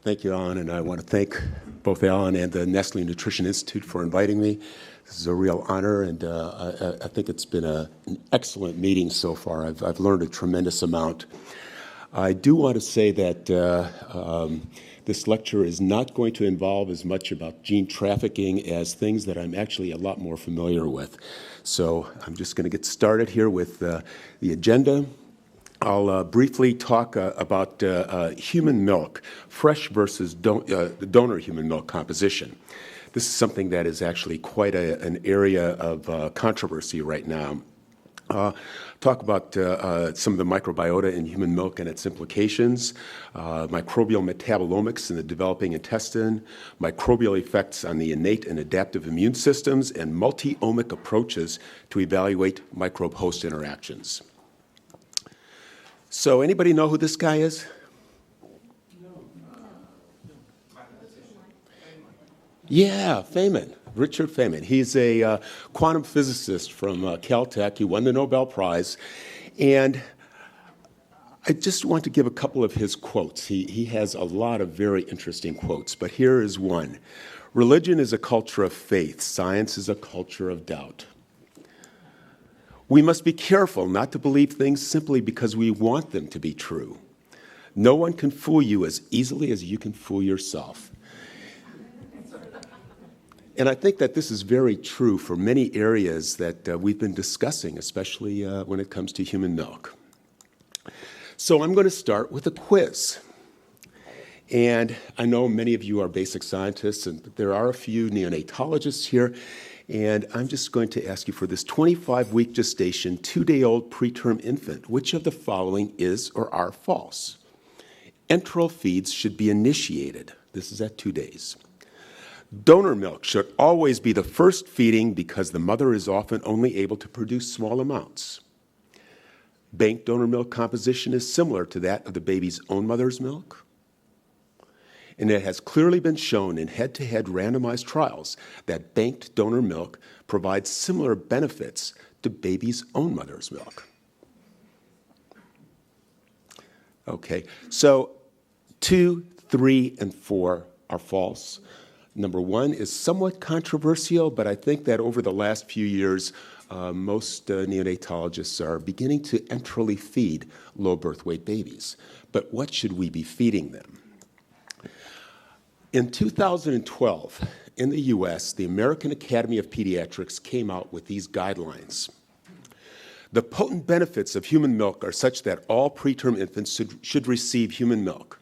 Thank you, Alan, and I want to thank both Alan and the Nestle Nutrition Institute for inviting me. This is a real honor, and I think it's been an excellent meeting so far. I've learned a tremendous amount. I do want to say that this lecture is not going to involve as much about gene trafficking as things that I'm actually a lot more familiar with. So I'm just going to get started here with the agenda. I'll briefly talk about human milk, fresh versus donor human milk composition. This is something that is actually quite an area of controversy right now. Talk about some of the microbiota in human milk and its implications, microbial metabolomics in the developing intestine, microbial effects on the innate and adaptive immune systems, and multi-omic approaches to evaluate microbe-host interactions. So anybody know who this guy is? Yeah, Feynman, Richard Feynman. He's a quantum physicist from Caltech. He won the Nobel Prize. And I just want to give a couple of his quotes. He has a lot of very interesting quotes, but here is one. Religion is a culture of faith. Science is a culture of doubt. We must be careful not to believe things simply because we want them to be true. No one can fool you as easily as you can fool yourself. And I think that this is very true for many areas that we've been discussing, especially when it comes to human milk. So I'm going to start with a quiz. And I know many of you are basic scientists, and there are a few neonatologists here. And I'm just going to ask you for this 25-week gestation, 2-day-old preterm infant, which of the following is or are false? Enteral feeds should be initiated. This is at 2 days. Donor milk should always be the first feeding because the mother is often only able to produce small amounts. Bank donor milk composition is similar to that of the baby's own mother's milk. And it has clearly been shown in head-to-head randomized trials that banked donor milk provides similar benefits to baby's own mother's milk. Okay, so 2, 3, and 4 are false. Number 1 is somewhat controversial, but I think that over the last few years, most neonatologists are beginning to enterally feed low birth weight babies. But what should we be feeding them? In 2012, in the US, the American Academy of Pediatrics came out with these guidelines. The potent benefits of human milk are such that all preterm infants should receive human milk.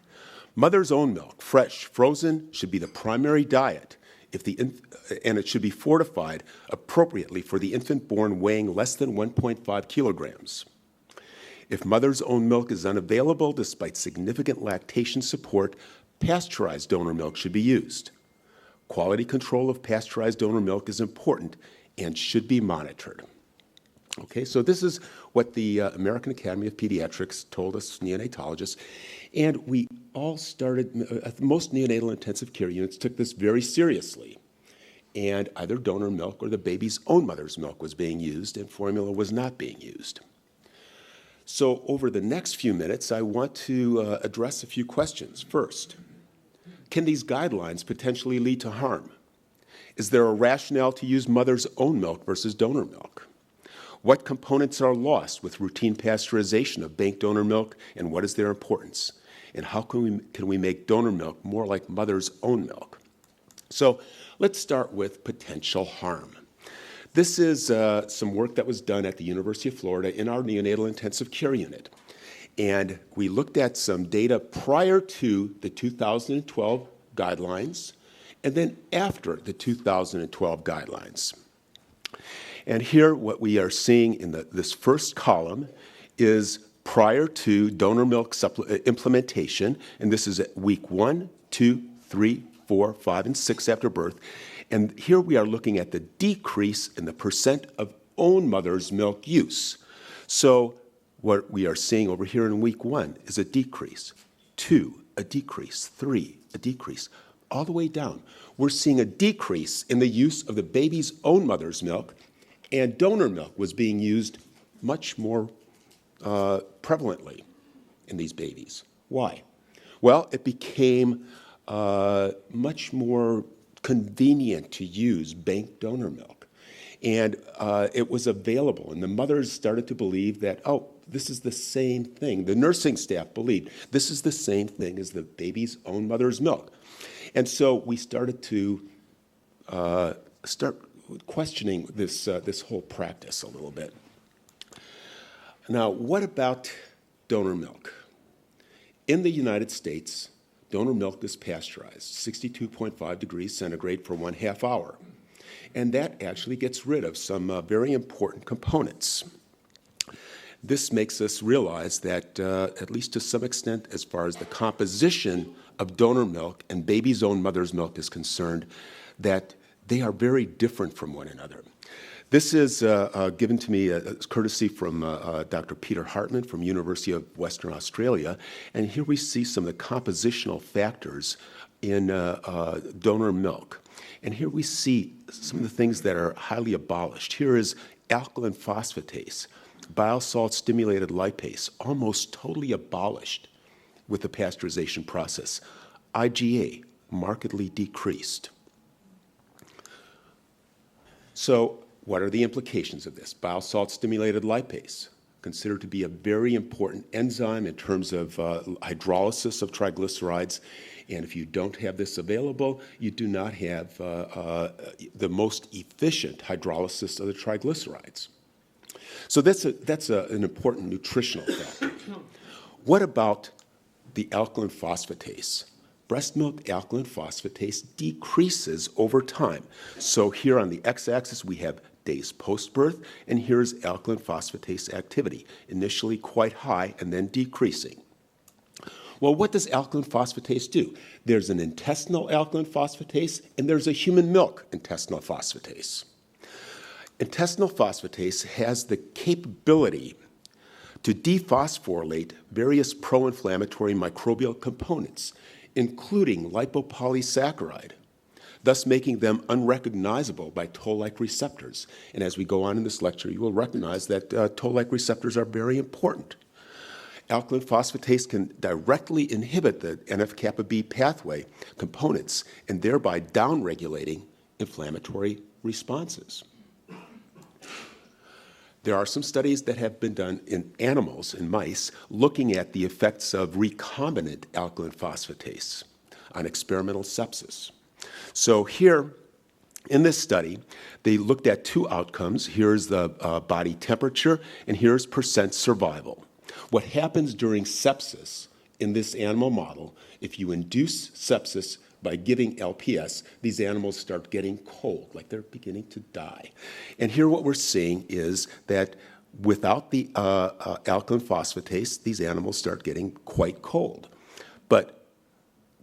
Mother's own milk, fresh, frozen, should be the primary diet, and it should be fortified appropriately for the infant born weighing less than 1.5 kilograms. If mother's own milk is unavailable despite significant lactation support, pasteurized donor milk should be used. Quality control of pasteurized donor milk is important and should be monitored. Okay, so this is what the American Academy of Pediatrics told us neonatologists, and we all started, most neonatal intensive care units took this very seriously, and either donor milk or the baby's own mother's milk was being used, and formula was not being used. So over the next few minutes, I want to address a few questions. First, can these guidelines potentially lead to harm? Is there a rationale to use mother's own milk versus donor milk? What components are lost with routine pasteurization of bank donor milk, and what is their importance? And how can we make donor milk more like mother's own milk? So let's start with potential harm. This is some work that was done at the University of Florida in our neonatal intensive care unit. And we looked at some data prior to the 2012 guidelines and then after the 2012 guidelines. And here what we are seeing in this first column is prior to donor milk implementation, and this is at week 1, 2, 3, 4, 5, and 6 after birth. And here we are looking at the decrease in the percent of own mother's milk use. So what we are seeing over here in week 1 is a decrease, 2, a decrease, 3, a decrease, all the way down. We're seeing a decrease in the use of the baby's own mother's milk, and donor milk was being used much more prevalently in these babies. Why? Well, it became much more convenient to use bank donor milk. And it was available, and the mothers started to believe that, oh, this is the same thing. The nursing staff believed this is the same thing as the baby's own mother's milk. And so we started to start questioning this whole practice a little bit. Now, what about donor milk? In the United States, donor milk is pasteurized, 62.5 degrees centigrade for 1/2 hour. And that actually gets rid of some very important components. This makes us realize that, at least to some extent, as far as the composition of donor milk and baby's own mother's milk is concerned, that they are very different from one another. This is given to me as courtesy from Dr. Peter Hartman from University of Western Australia, and here we see some of the compositional factors in donor milk. And here we see some of the things that are highly abolished. Here is alkaline phosphatase, bile salt stimulated lipase, almost totally abolished with the pasteurization process. IgA, markedly decreased. So what are the implications of this? Bile salt stimulated lipase, considered to be a very important enzyme in terms of hydrolysis of triglycerides. And if you don't have this available, you do not have the most efficient hydrolysis of the triglycerides. So that's an important nutritional factor. What about the alkaline phosphatase? Breast milk alkaline phosphatase decreases over time. So here on the x-axis, we have days post-birth, and here's alkaline phosphatase activity, initially quite high and then decreasing. Well, what does alkaline phosphatase do? There's an intestinal alkaline phosphatase, and there's a human milk intestinal phosphatase. Intestinal phosphatase has the capability to dephosphorylate various pro-inflammatory microbial components, including lipopolysaccharide, thus making them unrecognizable by toll-like receptors. And as we go on in this lecture, you will recognize that toll-like receptors are very important. Alkaline phosphatase can directly inhibit the NF-kappa B pathway components and thereby downregulating inflammatory responses. There are some studies that have been done in animals, in mice, looking at the effects of recombinant alkaline phosphatase on experimental sepsis. So here, in this study, they looked at two outcomes. Here's the body temperature, and here's percent survival. What happens during sepsis in this animal model, if you induce sepsis by giving LPS, these animals start getting cold, like they're beginning to die. And here what we're seeing is that without the alkaline phosphatase, these animals start getting quite cold. But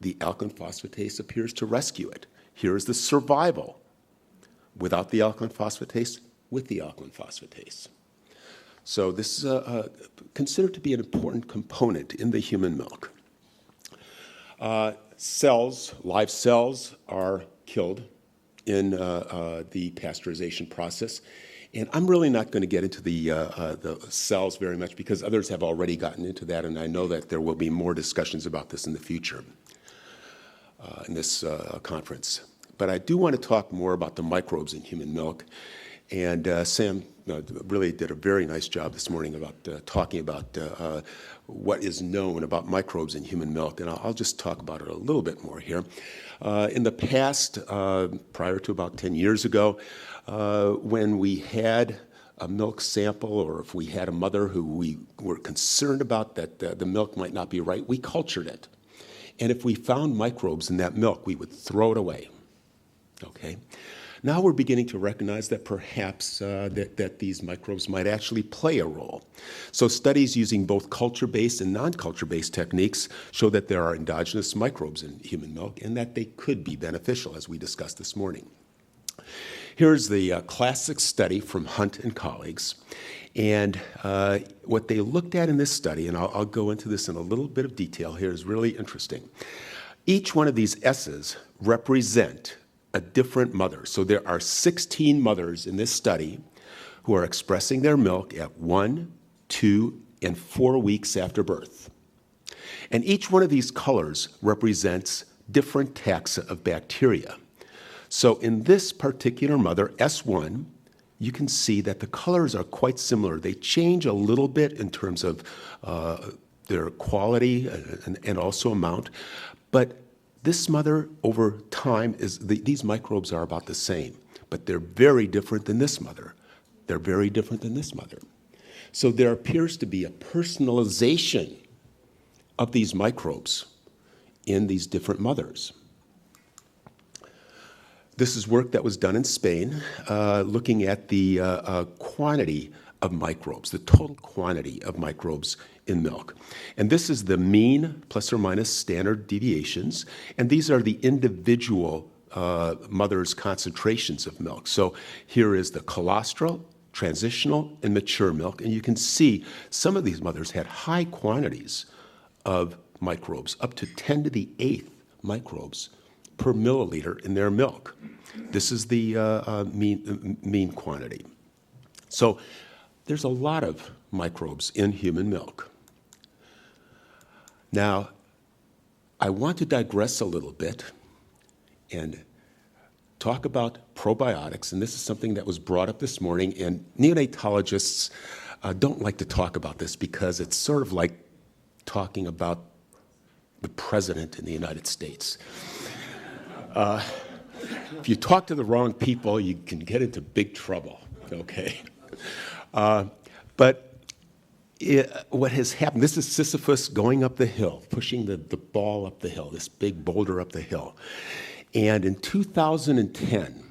the alkaline phosphatase appears to rescue it. Here is the survival without the alkaline phosphatase, with the alkaline phosphatase. So this is considered to be an important component in the human milk. Cells, live cells, are killed in the pasteurization process. And I'm really not going to get into the cells very much because others have already gotten into that, and I know that there will be more discussions about this in the future in this conference. But I do want to talk more about the microbes in human milk. And Sam really did a very nice job this morning about talking about what is known about microbes in human milk, and I'll just talk about it a little bit more here. In the past, prior to about 10 years ago, when we had a milk sample, or if we had a mother who we were concerned about that the milk might not be right, we cultured it. And if we found microbes in that milk, we would throw it away. Okay? Now we're beginning to recognize that perhaps that these microbes might actually play a role. So studies using both culture-based and non-culture-based techniques show that there are endogenous microbes in human milk and that they could be beneficial, as we discussed this morning. Here's the classic study from Hunt and colleagues. And what they looked at in this study, and I'll go into this in a little bit of detail here, is really interesting. Each one of these S's represent a different mother. So there are 16 mothers in this study who are expressing their milk at 1, 2, and 4 weeks after birth. And each one of these colors represents different taxa of bacteria. So in this particular mother, S1, you can see that the colors are quite similar. They change a little bit in terms of their quality and also amount, but this mother over time these microbes are about the same, but they're very different than this mother. They're very different than this mother. So there appears to be a personalization of these microbes in these different mothers. This is work that was done in Spain, looking at the quantity of microbes, the total quantity of microbes in milk. And this is the mean plus or minus standard deviations, and these are the individual mother's concentrations of milk. So here is the colostral, transitional, and mature milk, and you can see some of these mothers had high quantities of microbes, up to 10 to the 8th microbes per milliliter in their milk. This is the mean quantity. So there's a lot of microbes in human milk. Now, I want to digress a little bit and talk about probiotics, and this is something that was brought up this morning, and neonatologists don't like to talk about this because it's sort of like talking about the president in the United States. If you talk to the wrong people, you can get into big trouble, okay? But what has happened, this is Sisyphus going up the hill, pushing the ball up the hill, this big boulder up the hill. And in 2010,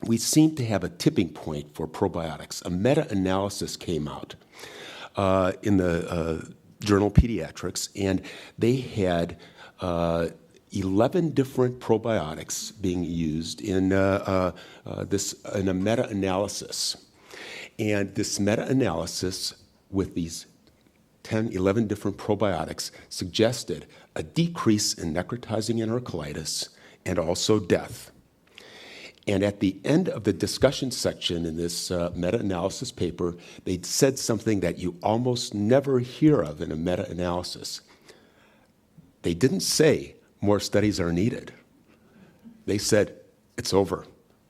we seemed to have a tipping point for probiotics. A meta-analysis came out in the journal Pediatrics, and they had 11 different probiotics being used in a meta-analysis. And this meta-analysis with these 10, 11 different probiotics suggested a decrease in necrotizing entercolitis and also death. And at the end of the discussion section in this meta-analysis paper, they said something that you almost never hear of in a meta-analysis. They didn't say more studies are needed. They said, it's over.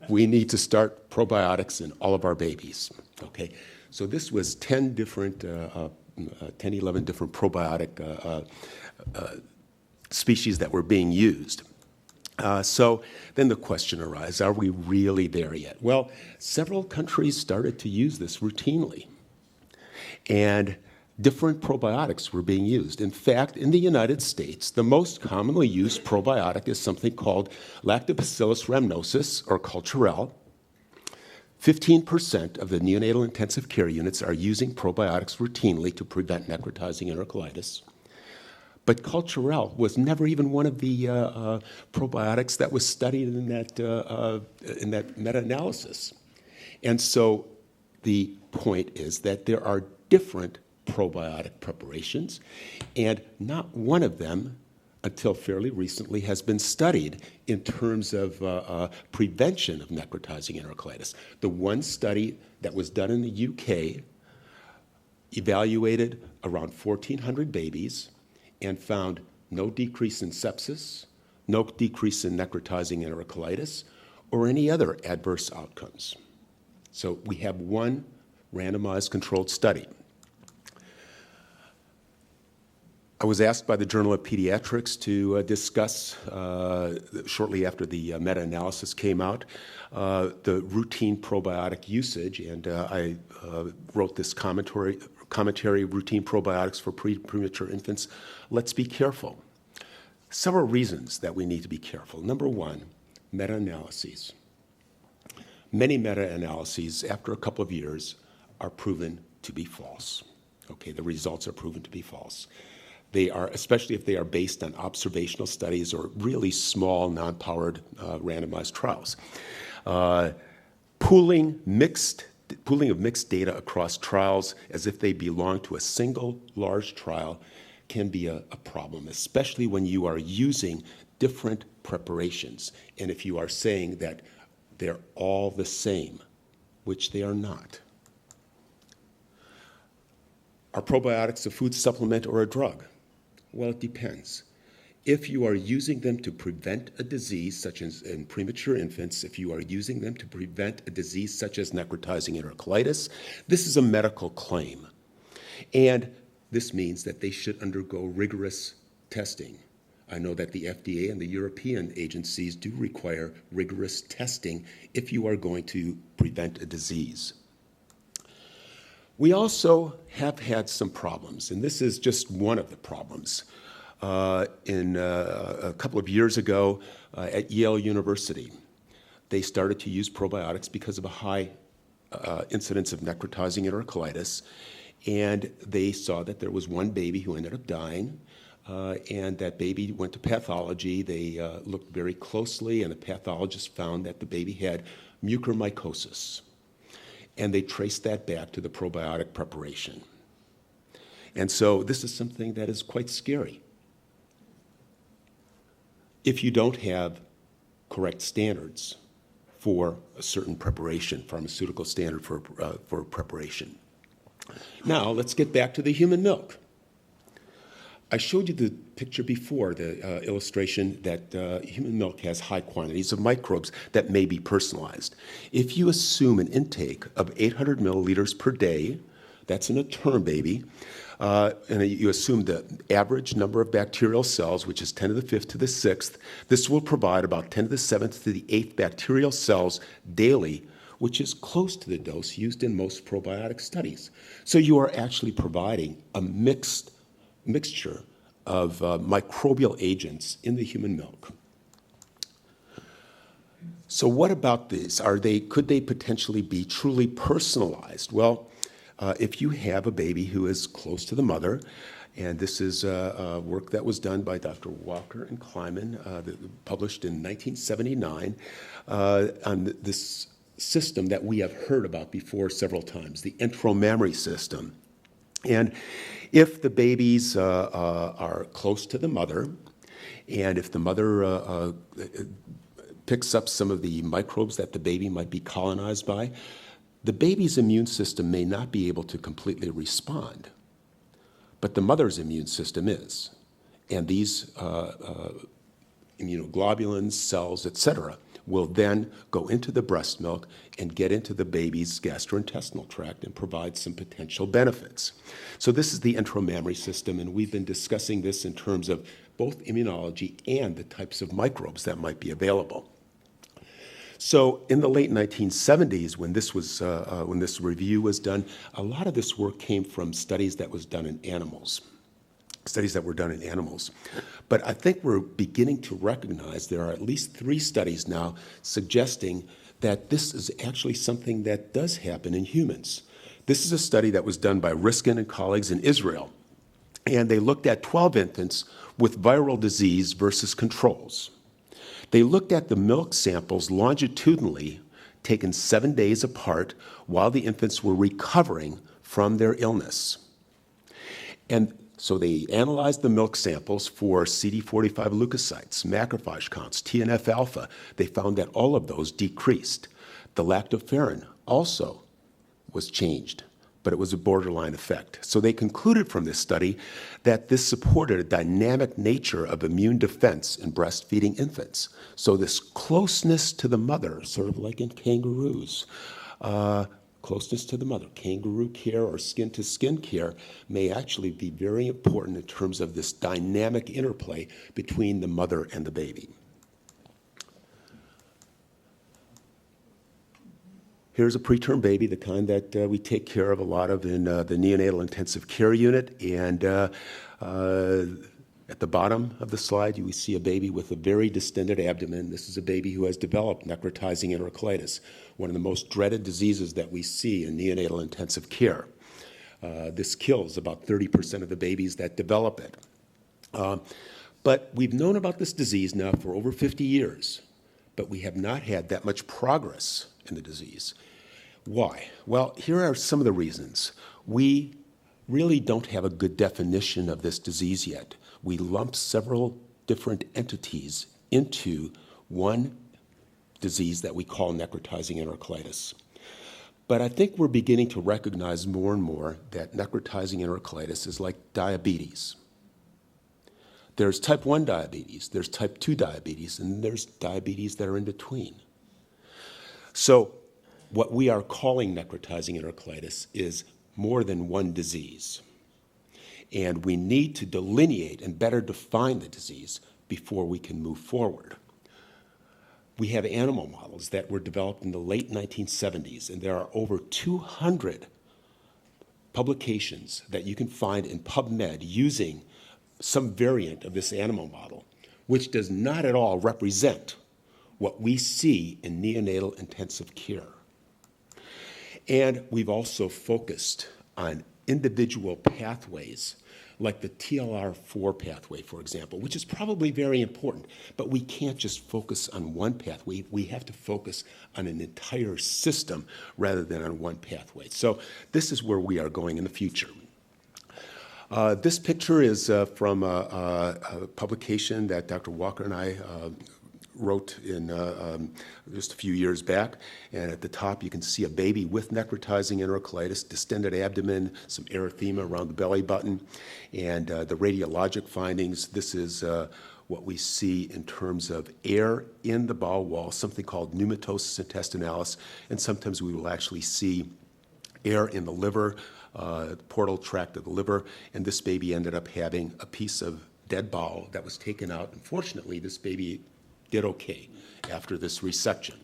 We need to start probiotics in all of our babies, okay? So this was 11 different probiotic species that were being used. So then the question arises, are we really there yet? Well, several countries started to use this routinely, and different probiotics were being used. In fact, in the United States, the most commonly used probiotic is something called Lactobacillus rhamnosus, or Culturelle. 15% of the neonatal intensive care units are using probiotics routinely to prevent necrotizing entercolitis. But Culturelle was never even one of the probiotics that was studied in that meta-analysis. And so the point is that there are different probiotic preparations, and not one of them, until fairly recently, has been studied in terms of prevention of necrotizing entercolitis. The one study that was done in the UK evaluated around 1,400 babies and found no decrease in sepsis, no decrease in necrotizing entercolitis, or any other adverse outcomes. So we have one randomized controlled study. I was asked by the Journal of Pediatrics to discuss, shortly after the meta-analysis came out, the routine probiotic usage, and I wrote this commentary, Routine Probiotics for Premature Infants. Let's be careful. Several reasons that we need to be careful. Number one, meta-analyses. Many meta-analyses, after a couple of years, are proven to be false. Okay, the results are proven to be false. They are, especially if they are based on observational studies or really small, non-powered randomized trials. Pooling of mixed data across trials as if they belong to a single large trial can be a problem, especially when you are using different preparations and if you are saying that they're all the same, which they are not. Are probiotics a food supplement or a drug? Well, it depends. If you are using them to prevent a disease, such as in premature infants, if you are using them to prevent a disease such as necrotizing entercolitis, this is a medical claim. And this means that they should undergo rigorous testing. I know that the FDA and the European agencies do require rigorous testing if you are going to prevent a disease. We also have had some problems, and this is just one of the problems. A couple of years ago at Yale University, they started to use probiotics because of a high incidence of necrotizing entercolitis, and they saw that there was one baby who ended up dying, and that baby went to pathology. They looked very closely, and the pathologist found that the baby had mucormycosis, and they traced that back to the probiotic preparation. And so this is something that is quite scary. If you don't have correct standards for a certain preparation, pharmaceutical standard for preparation. Now, let's get back to the human milk. I showed you the picture before, the illustration that human milk has high quantities of microbes that may be personalized. If you assume an intake of 800 milliliters per day, that's in a term baby, and you assume the average number of bacterial cells, which is 10 to the 5th to the 6th, this will provide about 10 to the 7th to the 8th bacterial cells daily, which is close to the dose used in most probiotic studies. So you are actually providing a mixture of microbial agents in the human milk. So what about these? Could they potentially be truly personalized? Well, if you have a baby who is close to the mother, and this is work that was done by Dr. Walker and Kleiman, published in 1979, on this system that we have heard about before several times, the enteromammary system. And if the babies are close to the mother, and if the mother picks up some of the microbes that the baby might be colonized by, the baby's immune system may not be able to completely respond, but the mother's immune system is. And these immunoglobulins, cells, etc., will then go into the breast milk and get into the baby's gastrointestinal tract and provide some potential benefits. So this is the enteromammary system, and we've been discussing this in terms of both immunology and the types of microbes that might be available. So in the late 1970s, when this review was done, a lot of this work came from studies that was done in animals. But I think we're beginning to recognize there are at least 3 studies now suggesting that this is actually something that does happen in humans. This is a study that was done by Riskin and colleagues in Israel, and they looked at 12 infants with viral disease versus controls. They looked at the milk samples longitudinally, taken 7 days apart, while the infants were recovering from their illness. And so they analyzed the milk samples for CD45 leukocytes, macrophage counts, TNF-alpha. They found that all of those decreased. The lactoferrin also was changed, but it was a borderline effect. So they concluded from this study that this supported a dynamic nature of immune defense in breastfeeding infants. So this closeness to the mother, sort of like in kangaroos, closeness to the mother, kangaroo care or skin-to-skin care, may actually be very important in terms of this dynamic interplay between the mother and the baby. Here's a preterm baby, the kind that we take care of a lot of in the neonatal intensive care unit. And at the bottom of the slide, you see a baby with a very distended abdomen. This is a baby who has developed necrotizing entercolitis, one of the most dreaded diseases that we see in neonatal intensive care. This kills about 30% of the babies that develop it. But we've known about this disease now for over 50 years, but we have not had that much progress in the disease. Why? Well, here are some of the reasons. We really don't have a good definition of this disease yet. We lump several different entities into one disease that we call necrotizing entercolitis. But I think we're beginning to recognize more and more that necrotizing entercolitis is like diabetes. There's type 1 diabetes, there's type 2 diabetes, and there's diabetes that are in between. So what we are calling necrotizing entercolitis is more than one disease. And we need to delineate and better define the disease before we can move forward. We have animal models that were developed in the late 1970s, and there are over 200 publications that you can find in PubMed using some variant of this animal model, which does not at all represent what we see in neonatal intensive care. And we've also focused on individual pathways, like the TLR4 pathway, for example, which is probably very important, but we can't just focus on one pathway. We have to focus on an entire system rather than on one pathway. So this is where we are going in the future. This picture is from a publication that Dr. Walker and I wrote in just a few years back. And at the top, you can see a baby with necrotizing entercolitis, distended abdomen, some erythema around the belly button, and the radiologic findings. This is what we see in terms of air in the bowel wall, something called pneumatosis intestinalis, and sometimes we will actually see air in the liver, portal tract of the liver, and this baby ended up having a piece of dead bowel that was taken out. Unfortunately, this baby did okay after this resection.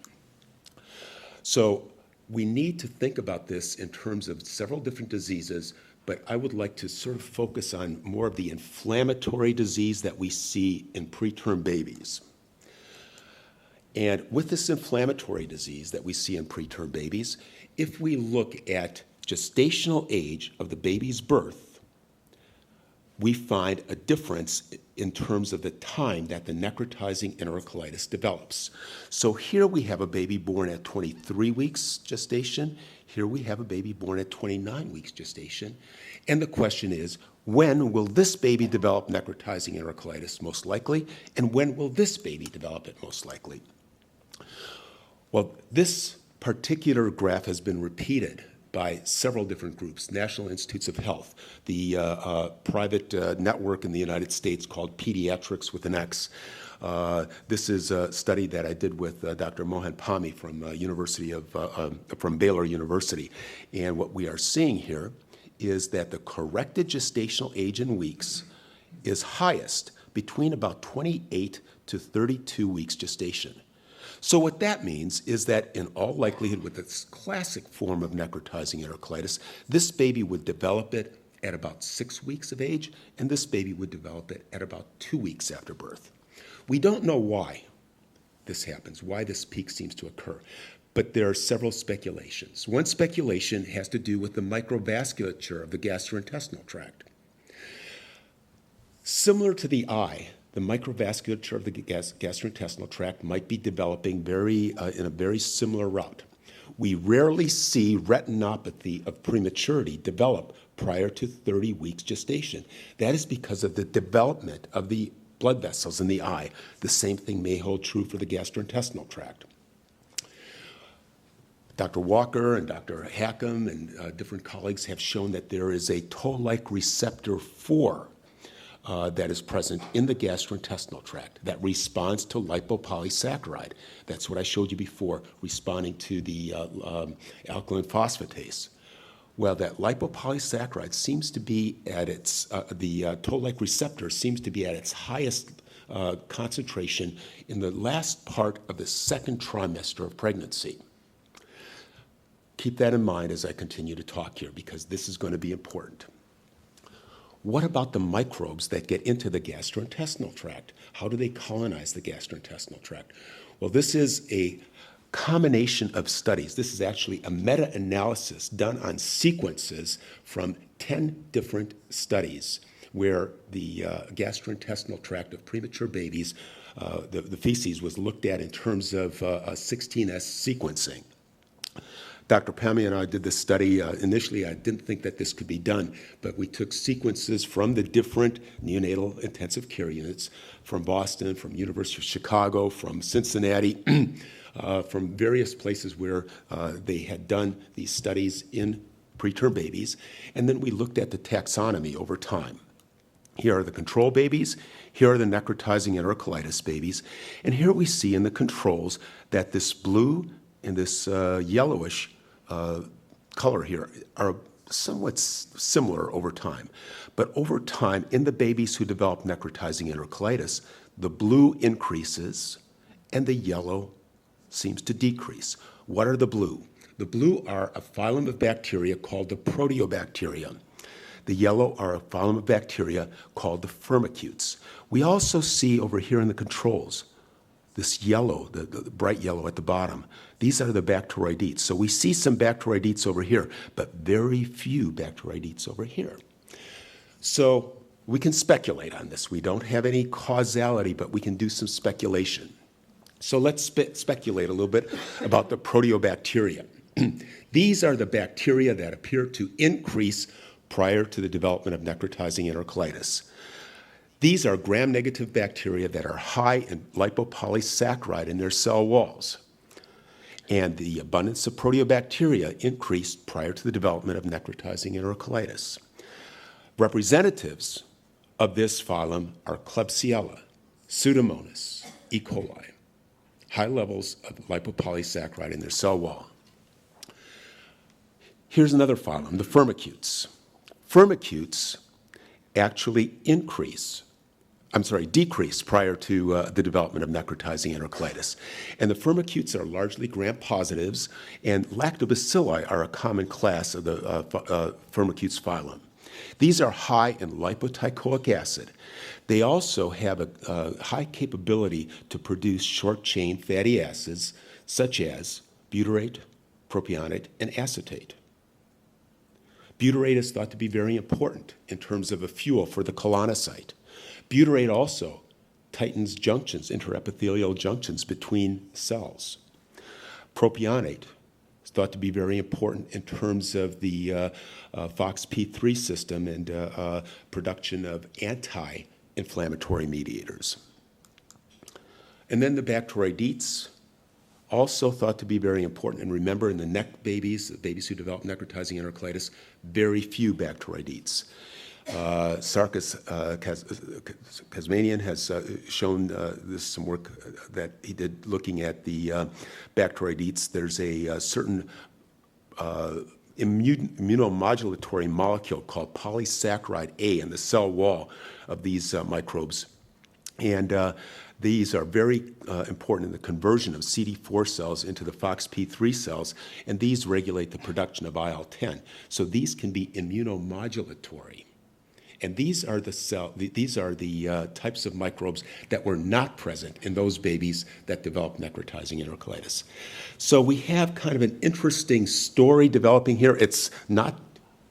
So we need to think about this in terms of several different diseases, but I would like to sort of focus on more of the inflammatory disease that we see in preterm babies. And with this inflammatory disease that we see in preterm babies, if we look at gestational age of the baby's birth, we find a difference in terms of the time that the necrotizing entercolitis develops. So here we have a baby born at 23 weeks gestation. Here we have a baby born at 29 weeks gestation. And the question is, when will this baby develop necrotizing entercolitis most likely? And when will this baby develop it most likely? Well, this particular graph has been repeated by several different groups, National Institutes of Health, the private network in the United States called Pediatrics with an X. This is a study that I did with Dr. Mohan Pami from Baylor University. And what we are seeing here is that the corrected gestational age in weeks is highest between about 28 to 32 weeks gestation. So what that means is that in all likelihood with this classic form of necrotizing entercolitis, this baby would develop it at about 6 weeks of age, and this baby would develop it at about 2 weeks after birth. We don't know why this happens, why this peak seems to occur, but there are several speculations. One speculation has to do with the microvasculature of the gastrointestinal tract. Similar to the eye, the microvasculature of the gastrointestinal tract might be developing in a very similar route. We rarely see retinopathy of prematurity develop prior to 30 weeks gestation. That is because of the development of the blood vessels in the eye. The same thing may hold true for the gastrointestinal tract. Dr. Walker and Dr. Hackham and different colleagues have shown that there is a toll-like receptor 4 that is present in the gastrointestinal tract that responds to lipopolysaccharide. That's what I showed you before, responding to the alkaline phosphatase. Well, that lipopolysaccharide seems to be at its, the toll-like receptor seems to be at its highest concentration in the last part of the second trimester of pregnancy. Keep that in mind as I continue to talk here, because this is going to be important. What about the microbes that get into the gastrointestinal tract? How do they colonize the gastrointestinal tract? Well, this is a combination of studies. This is actually a meta-analysis done on sequences from 10 different studies where the gastrointestinal tract of premature babies, the feces was looked at in terms of 16S sequencing. Dr. Pami and I did this study. Initially, I didn't think that this could be done, but we took sequences from the different neonatal intensive care units from Boston, from University of Chicago, from Cincinnati, from various places where they had done these studies in preterm babies, and then we looked at the taxonomy over time. Here are the control babies. Here are the necrotizing entercolitis babies. And here we see in the controls that this blue and this yellowish color here are somewhat similar over time. But over time, in the babies who develop necrotizing entercolitis, the blue increases and the yellow seems to decrease. What are the blue? The blue are a phylum of bacteria called the Proteobacteria. The yellow are a phylum of bacteria called the Firmicutes. We also see over here in the controls, this yellow, the bright yellow at the bottom. These are the Bacteroidetes. So we see some Bacteroidetes over here, but very few Bacteroidetes over here. So we can speculate on this. We don't have any causality, but we can do some speculation. So let's speculate a little bit about the Proteobacteria. These are the bacteria that appear to increase prior to the development of necrotizing entercolitis. These are gram-negative bacteria that are high in lipopolysaccharide in their cell walls. And the abundance of Proteobacteria increased prior to the development of necrotizing entercolitis. Representatives of this phylum are Klebsiella, Pseudomonas, E. coli, high levels of lipopolysaccharide in their cell wall. Here's another phylum, the Firmicutes. Firmicutes actually decrease prior to the development of necrotizing entercolitis. And the Firmicutes are largely gram-positives, and lactobacilli are a common class of the Firmicutes phylum. These are high in lipoteichoic acid. They also have a high capability to produce short-chain fatty acids, such as butyrate, propionate, and acetate. Butyrate is thought to be very important in terms of a fuel for the colonocyte. Butyrate also tightens junctions, interepithelial junctions between cells. Propionate is thought to be very important in terms of the FOXP3 system and production of anti-inflammatory mediators. And then the Bacteroidetes, also thought to be very important. And remember, in the neck babies, the babies who develop necrotizing entercolitis, very few Bacteroidetes. Sarkis Kazmanian has shown this some work that he did looking at the Bacteroidetes. There's a certain immunomodulatory molecule called polysaccharide A in the cell wall of these microbes. And these are very important in the conversion of CD4 cells into the FOXP3 cells, and these regulate the production of IL-10. So these can be immunomodulatory. And these are the types of microbes that were not present in those babies that developed necrotizing entercolitis. So we have kind of an interesting story developing here. It's not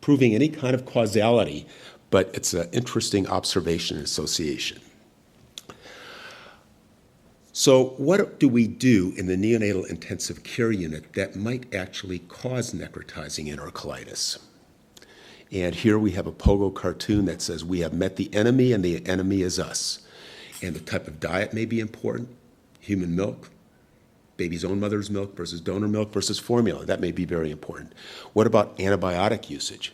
proving any kind of causality, but it's an interesting observation and association. So what do we do in the neonatal intensive care unit that might actually cause necrotizing entercolitis? And here we have a pogo cartoon that says we have met the enemy and the enemy is us. And the type of diet may be important. Human milk, baby's own mother's milk versus donor milk versus formula. That may be very important. What about antibiotic usage?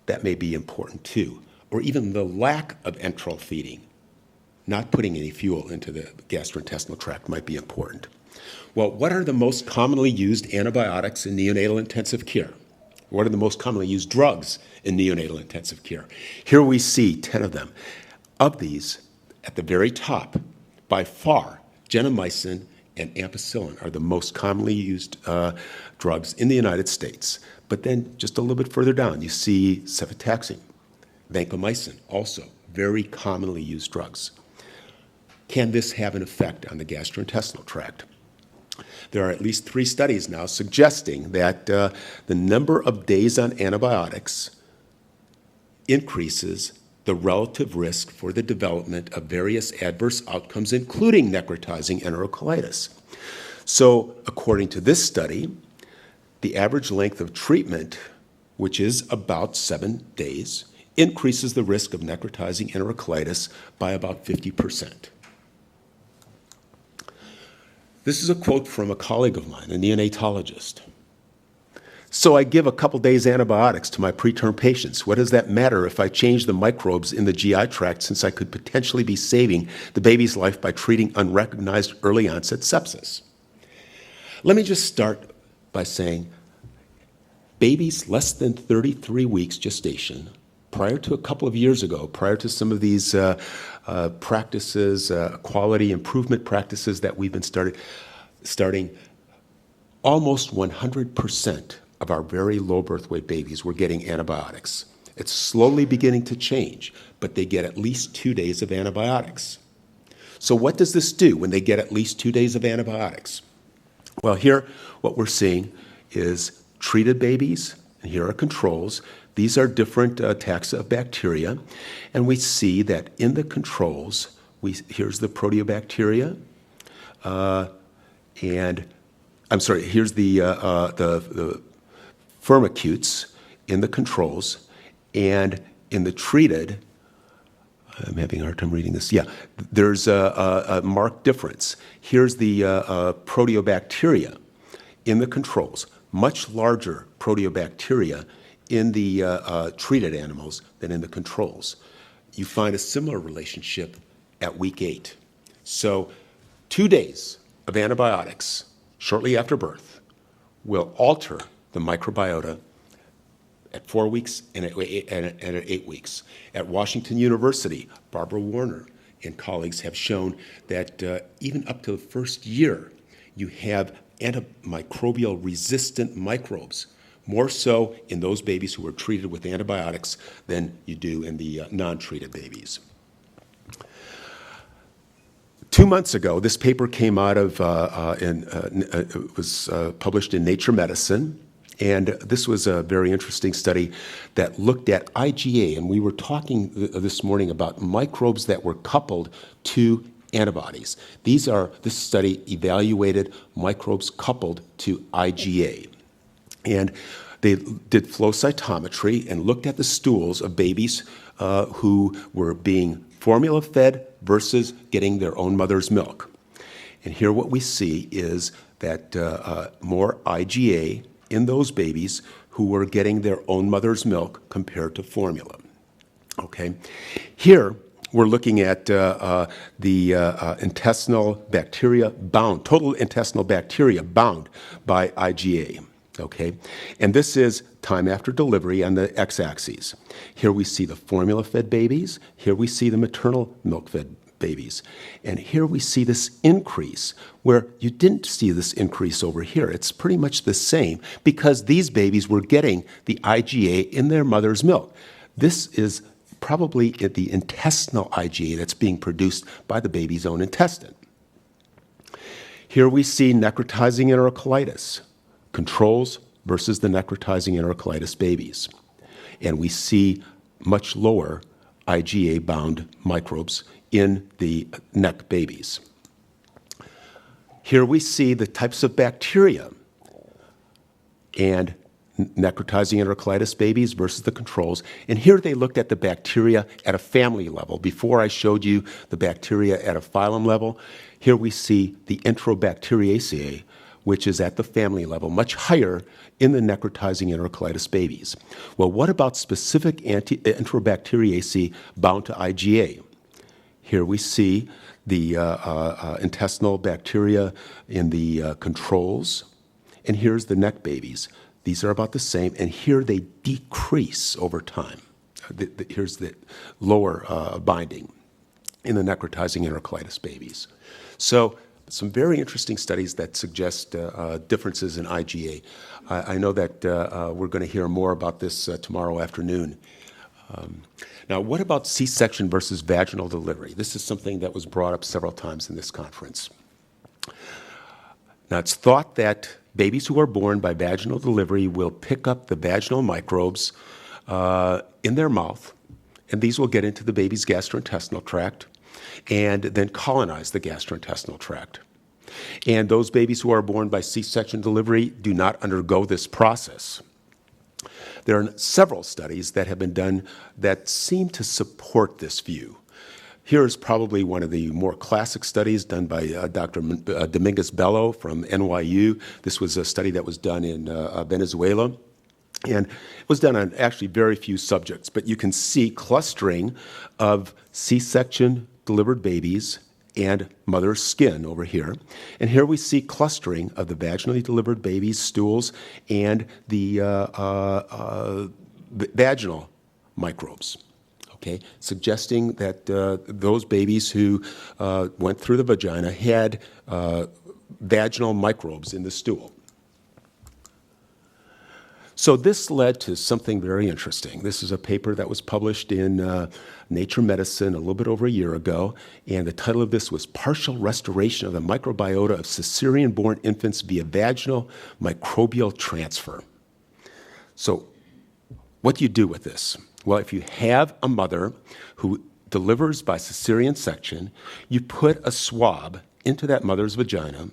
That may be important too. Or even the lack of enteral feeding. Not putting any fuel into the gastrointestinal tract might be important. Well, what are the most commonly used antibiotics in neonatal intensive care? What are the most commonly used drugs in neonatal intensive care? Here we see 10 of them. Of these, at the very top, by far, gentamicin and ampicillin are the most commonly used drugs in the United States. But then just a little bit further down, you see cefotaxime, vancomycin, also very commonly used drugs. Can this have an effect on the gastrointestinal tract? There are at least 3 studies now suggesting that the number of days on antibiotics increases the relative risk for the development of various adverse outcomes, including necrotizing entercolitis. So, according to this study, the average length of treatment, which is about 7 days, increases the risk of necrotizing entercolitis by about 50%. This is a quote from a colleague of mine, a neonatologist. So I give a couple days antibiotics to my preterm patients. What does that matter if I change the microbes in the GI tract, since I could potentially be saving the baby's life by treating unrecognized early onset sepsis? Let me just start by saying babies less than 33 weeks gestation, prior to a couple of years ago, prior to some of these practices, quality improvement practices that we've been starting, almost 100% of our very low birth weight babies were getting antibiotics. It's slowly beginning to change, but they get at least 2 days of antibiotics. So what does this do when they get at least 2 days of antibiotics? Well, here what we're seeing is treated babies, and here are controls. These are different taxa of bacteria, and we see that in the controls, here's the proteobacteria, here's the Firmicutes in the controls, and in the treated, I'm having a hard time reading this. Yeah, there's a marked difference. Here's the proteobacteria in the controls, much larger proteobacteria in the treated animals than in the controls. You find a similar relationship at week 8. So 2 days of antibiotics shortly after birth will alter the microbiota at 4 weeks and at 8 weeks. At Washington University, Barbara Warner and colleagues have shown that even up to the first year, you have antimicrobial resistant microbes, more so in those babies who were treated with antibiotics than you do in the non-treated babies. 2 months ago, this paper came out of, it was published in Nature Medicine, and this was a very interesting study that looked at IgA, and we were talking this morning about microbes that were coupled to antibodies. This study evaluated microbes coupled to IgA, and they did flow cytometry and looked at the stools of babies who were being formula fed versus getting their own mother's milk. And here what we see is that more IgA in those babies who were getting their own mother's milk compared to formula. Okay, here we're looking at the intestinal bacteria bound, total intestinal bacteria bound by IgA. Okay, and this is time after delivery on the x-axis. Here we see the formula-fed babies. Here we see the maternal milk-fed babies. And here we see this increase where you didn't see this increase over here. It's pretty much the same because these babies were getting the IgA in their mother's milk. This is probably the intestinal IgA that's being produced by the baby's own intestine. Here we see necrotizing entercolitis, controls versus the necrotizing entercolitis babies. And we see much lower IgA-bound microbes in the NEC babies. Here we see the types of bacteria and necrotizing entercolitis babies versus the controls. And here they looked at the bacteria at a family level. Before I showed you the bacteria at a phylum level, here we see the Enterobacteriaceae, which is at the family level, much higher in the necrotizing entercolitis babies. Well, what about specific Enterobacteriaceae bound to IgA? Here we see the intestinal bacteria in the controls, and here's the NEC babies. These are about the same, and here they decrease over time. Here's the lower binding in the necrotizing entercolitis babies. So some very interesting studies that suggest differences in IgA. I know that we're going to hear more about this tomorrow afternoon. Now, what about C-section versus vaginal delivery? This is something that was brought up several times in this conference. Now, it's thought that babies who are born by vaginal delivery will pick up the vaginal microbes in their mouth, and these will get into the baby's gastrointestinal tract and then colonize the gastrointestinal tract. And those babies who are born by C-section delivery do not undergo this process. There are several studies that have been done that seem to support this view. Here is probably one of the more classic studies done by Dr. Dominguez Bello from NYU. This was a study that was done in Venezuela. And it was done on actually very few subjects, but you can see clustering of C-section delivered babies and mother's skin over here. And here we see clustering of the vaginally delivered babies' stools and the vaginal microbes, okay, suggesting that those babies who went through the vagina had vaginal microbes in the stool. So this led to something very interesting. This is a paper that was published in Nature Medicine a little bit over a year ago, and the title of this was Partial Restoration of the Microbiota of Cesarean-Born Infants via Vaginal Microbial Transfer. So what do you do with this? Well, if you have a mother who delivers by cesarean section, you put a swab into that mother's vagina,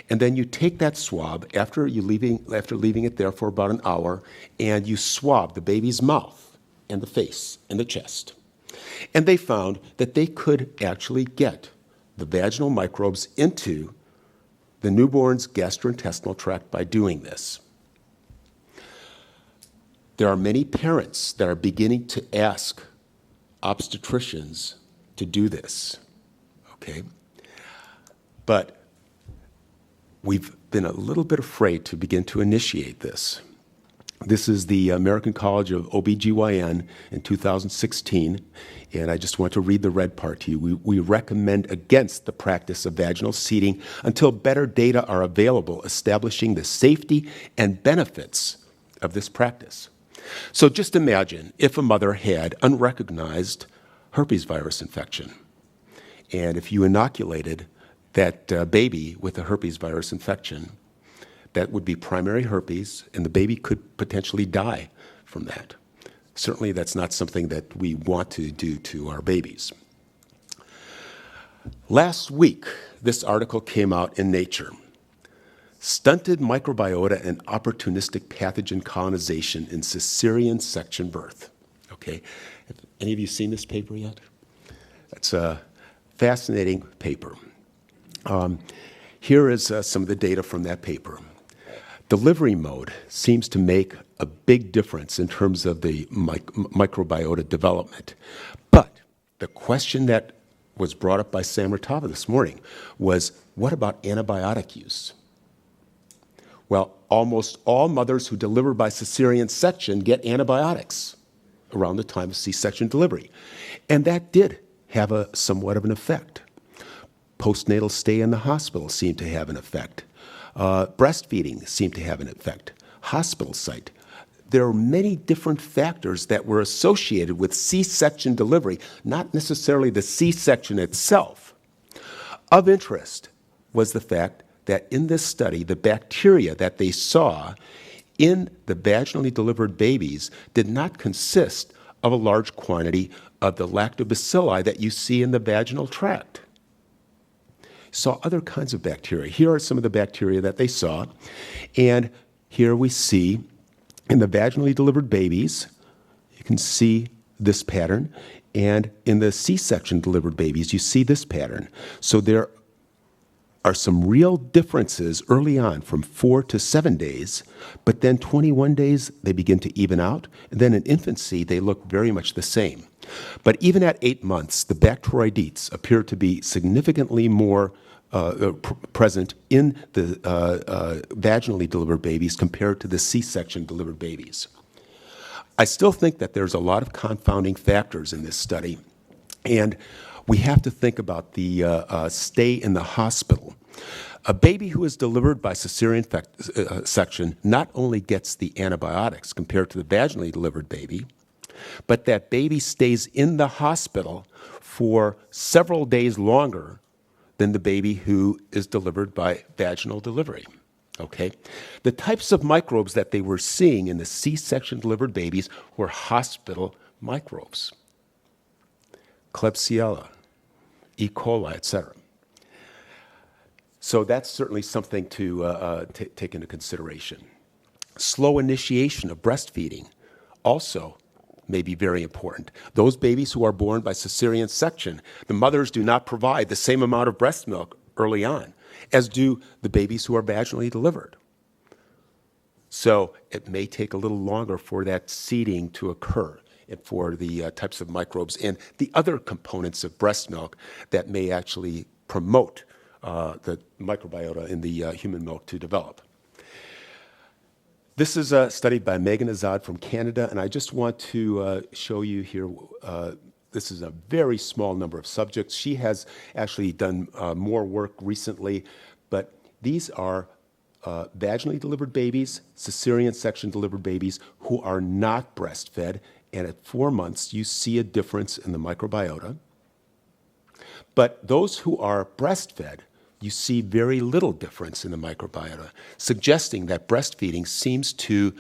and then you take that swab after leaving it there for about an hour, and you swab the baby's mouth and the face and the chest. And they found that they could actually get the vaginal microbes into the newborn's gastrointestinal tract by doing this. There are many parents that are beginning to ask obstetricians to do this, okay? But we've been a little bit afraid to begin to initiate this. This is the American College of OBGYN in 2016, and I just want to read the red part to you. We recommend against the practice of vaginal seeding until better data are available establishing the safety and benefits of this practice. So just imagine if a mother had unrecognized herpes virus infection, and if you inoculated that baby with a herpes virus infection, that would be primary herpes, and the baby could potentially die from that. Certainly that's not something that we want to do to our babies. Last week, this article came out in Nature. Stunted microbiota and opportunistic pathogen colonization in cesarean section birth. Okay, have any of you seen this paper yet? That's a fascinating paper. Here is some of the data from that paper. Delivery mode seems to make a big difference in terms of the microbiota development. But the question that was brought up by Sam Ratava this morning was, what about antibiotic use? Well, almost all mothers who deliver by cesarean section get antibiotics around the time of C-section delivery. And that did have somewhat of an effect. Postnatal stay in the hospital seemed to have an effect. Breastfeeding seemed to have an effect. Hospital site. There are many different factors that were associated with C-section delivery, not necessarily the C-section itself. Of interest was the fact that in this study, the bacteria that they saw in the vaginally delivered babies did not consist of a large quantity of the lactobacilli that you see in the vaginal tract. Saw other kinds of bacteria. Here are some of the bacteria that they saw. And here we see in the vaginally delivered babies, you can see this pattern. And in the C-section delivered babies, you see this pattern. So there are some real differences early on from 4 to 7 days, but then 21 days, they begin to even out. And then in infancy, they look very much the same. But even at 8 months, the Bacteroidetes appear to be significantly more present in the vaginally delivered babies compared to the C-section delivered babies. I still think that there's a lot of confounding factors in this study, and we have to think about the stay in the hospital. A baby who is delivered by cesarean section not only gets the antibiotics compared to the vaginally delivered baby, but that baby stays in the hospital for several days longer than the baby who is delivered by vaginal delivery. Okay? The types of microbes that they were seeing in the C-section delivered babies were hospital microbes. Klebsiella, E. coli, etc. So that's certainly something to take into consideration. Slow initiation of breastfeeding also may be very important. Those babies who are born by cesarean section, the mothers do not provide the same amount of breast milk early on as do the babies who are vaginally delivered. So it may take a little longer for that seeding to occur and for the types of microbes and the other components of breast milk that may actually promote the microbiota in the human milk to develop. This is studied by Megan Azad from Canada, and I just want to show you here, this is a very small number of subjects. She has actually done more work recently, but these are vaginally delivered babies, cesarean section delivered babies who are not breastfed, and at 4 months you see a difference in the microbiota. But those who are breastfed, you see very little difference in the microbiota, suggesting that breastfeeding seems to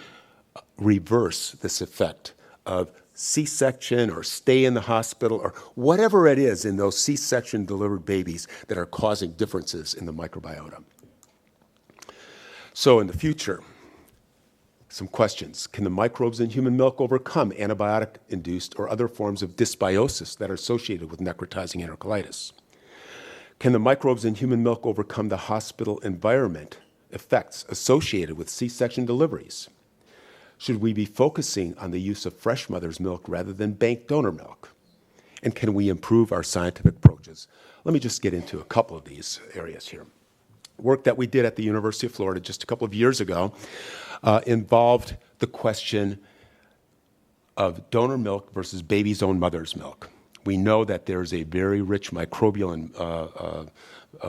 reverse this effect of C-section or stay in the hospital or whatever it is in those C-section delivered babies that are causing differences in the microbiota. So in the future, some questions. Can the microbes in human milk overcome antibiotic-induced or other forms of dysbiosis that are associated with necrotizing entercolitis? Can the microbes in human milk overcome the hospital environment effects associated with C-section deliveries? Should we be focusing on the use of fresh mother's milk rather than bank donor milk? And can we improve our scientific approaches? Let me just get into a couple of these areas here. Work that we did at the University of Florida just a couple of years ago involved the question of donor milk versus baby's own mother's milk. We know that there's a very rich microbial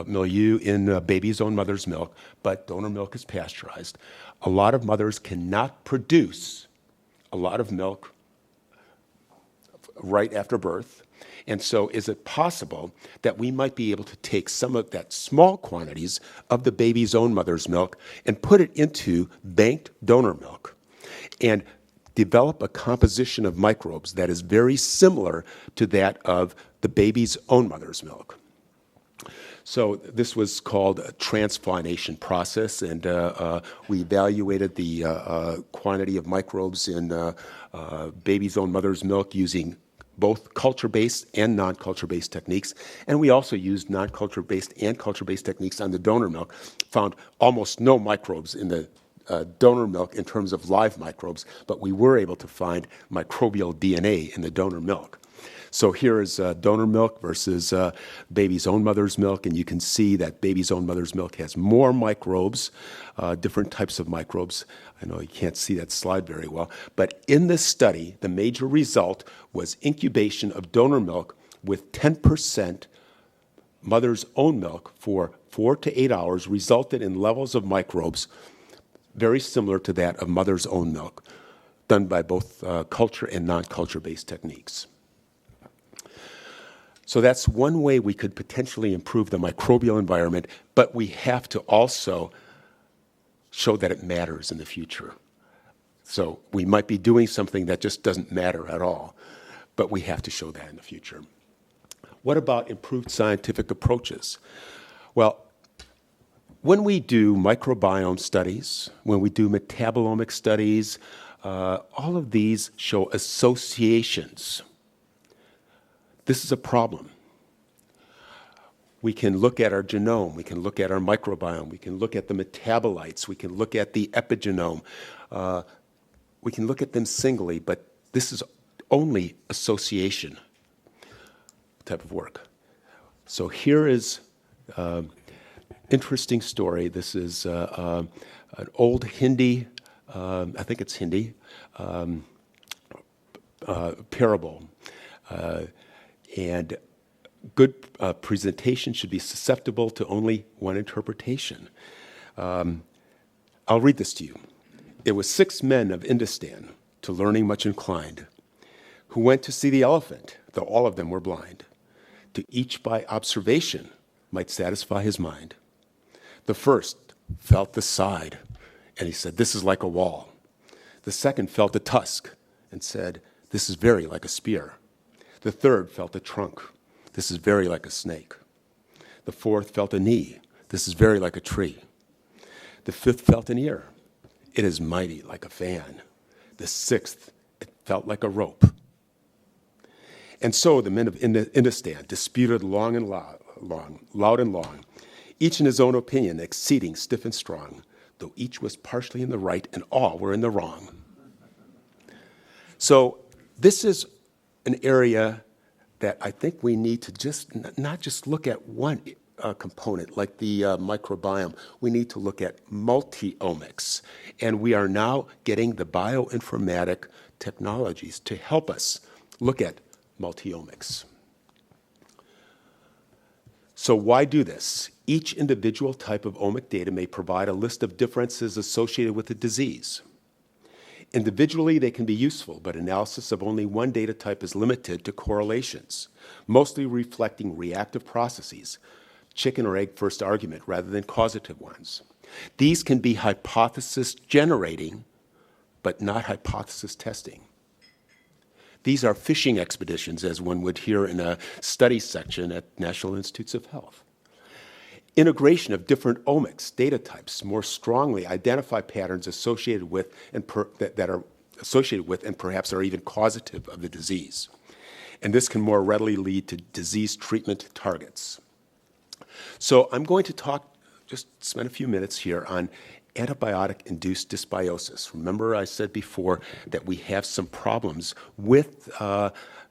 milieu in baby's own mother's milk, but donor milk is pasteurized. A lot of mothers cannot produce a lot of milk right after birth. And so is it possible that we might be able to take some of that small quantities of the baby's own mother's milk and put it into banked donor milk and develop a composition of microbes that is very similar to that of the baby's own mother's milk? So this was called a transfaunation process, and we evaluated the quantity of microbes in baby's own mother's milk using both culture-based and non-culture-based techniques. And we also used non-culture-based and culture-based techniques on the donor milk, found almost no microbes in the donor milk in terms of live microbes, but we were able to find microbial DNA in the donor milk. So here is donor milk versus baby's own mother's milk, and you can see that baby's own mother's milk has more microbes, different types of microbes. I know you can't see that slide very well, but in this study, the major result was incubation of donor milk with 10% mother's own milk for 4 to 8 hours resulted in levels of microbes very similar to that of mother's own milk, done by both culture and non-culture-based techniques. So that's one way we could potentially improve the microbial environment, but we have to also show that it matters in the future. So we might be doing something that just doesn't matter at all, but we have to show that in the future. What about improved scientific approaches? Well, when we do microbiome studies, when we do metabolomic studies, all of these show associations. This is a problem. We can look at our genome, we can look at our microbiome, we can look at the metabolites, we can look at the epigenome, we can look at them singly, but this is only association type of work. So here is an interesting story. This is an old Hindi, I think it's Hindi, parable. And good presentation should be susceptible to only one interpretation. I'll read this to you. It was 6 men of Indostan, to learning much inclined, who went to see the elephant, though all of them were blind. To each by observation might satisfy his mind. The first felt the side, and he said, "This is like a wall." The second felt a tusk, and said, "This is very like a spear." The third felt a trunk. "This is very like a snake." The fourth felt a knee. "This is very like a tree." The fifth felt an ear. "It is mighty like a fan." The sixth, it felt like a rope. And so the men of Indostan disputed loud and long, each in his own opinion, exceeding stiff and strong, though each was partially in the right and all were in the wrong. So this is an area that I think we need to just not just look at one component like the microbiome. We need to look at multi-omics. And we are now getting the bioinformatic technologies to help us look at multi-omics. So why do this? Each individual type of omic data may provide a list of differences associated with the disease. Individually, they can be useful, but analysis of only one data type is limited to correlations, mostly reflecting reactive processes, chicken or egg first argument, rather than causative ones. These can be hypothesis generating, but not hypothesis testing. These are fishing expeditions, as one would hear in a study section at National Institutes of Health. Integration of different omics data types more strongly identify patterns associated with that are associated with and perhaps are even causative of the disease. And this can more readily lead to disease treatment targets. So I'm going to just spend a few minutes here on antibiotic-induced dysbiosis. Remember I said before that we have some problems with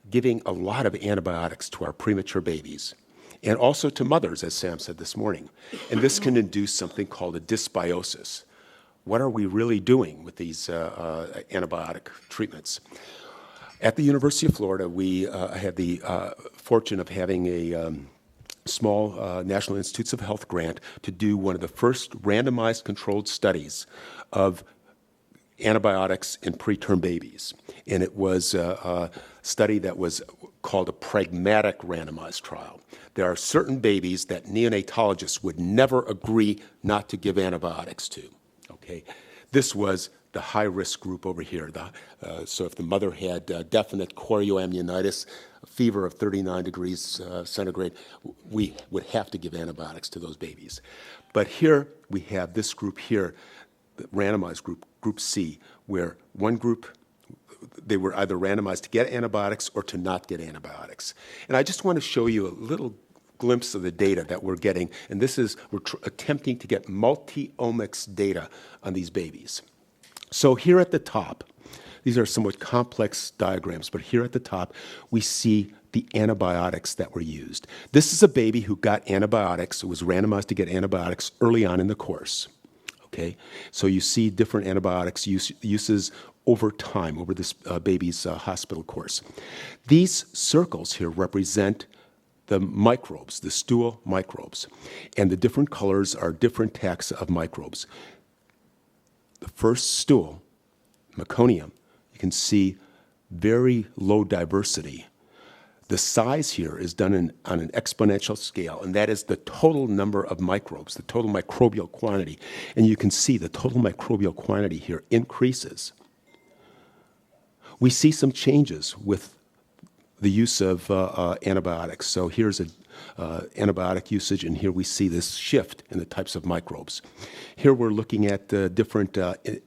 giving a lot of antibiotics to our premature babies and also to mothers, as Sam said this morning. And this can induce something called a dysbiosis. What are we really doing with these antibiotic treatments? At the University of Florida, we had the fortune of having a small National Institutes of Health grant to do one of the first randomized controlled studies of antibiotics in preterm babies. And it was a study that was called a pragmatic randomized trial. There are certain babies that neonatologists would never agree not to give antibiotics to. Okay, this was the high-risk group over here. So if the mother had definite chorioamnionitis, a fever of 39 degrees centigrade, we would have to give antibiotics to those babies. But here we have this group here, the randomized group, Group C, where one group, they were either randomized to get antibiotics or to not get antibiotics. And I just want to show you a little glimpse of the data that we're getting. And this is, we're attempting to get multi-omics data on these babies. So here at the top, these are somewhat complex diagrams, but here at the top, we see the antibiotics that were used. This is a baby who got antibiotics, who was randomized to get antibiotics early on in the course. Okay, so you see different antibiotics uses over time, over this baby's hospital course. These circles here represent the microbes, the stool microbes, and the different colors are different taxa of microbes. The first stool, meconium, you can see very low diversity. The size here is done on an exponential scale, and that is the total number of microbes, the total microbial quantity. And you can see the total microbial quantity here increases. We see some changes with the use of antibiotics. So here's antibiotic usage, and here we see this shift in the types of microbes. Here we're looking at different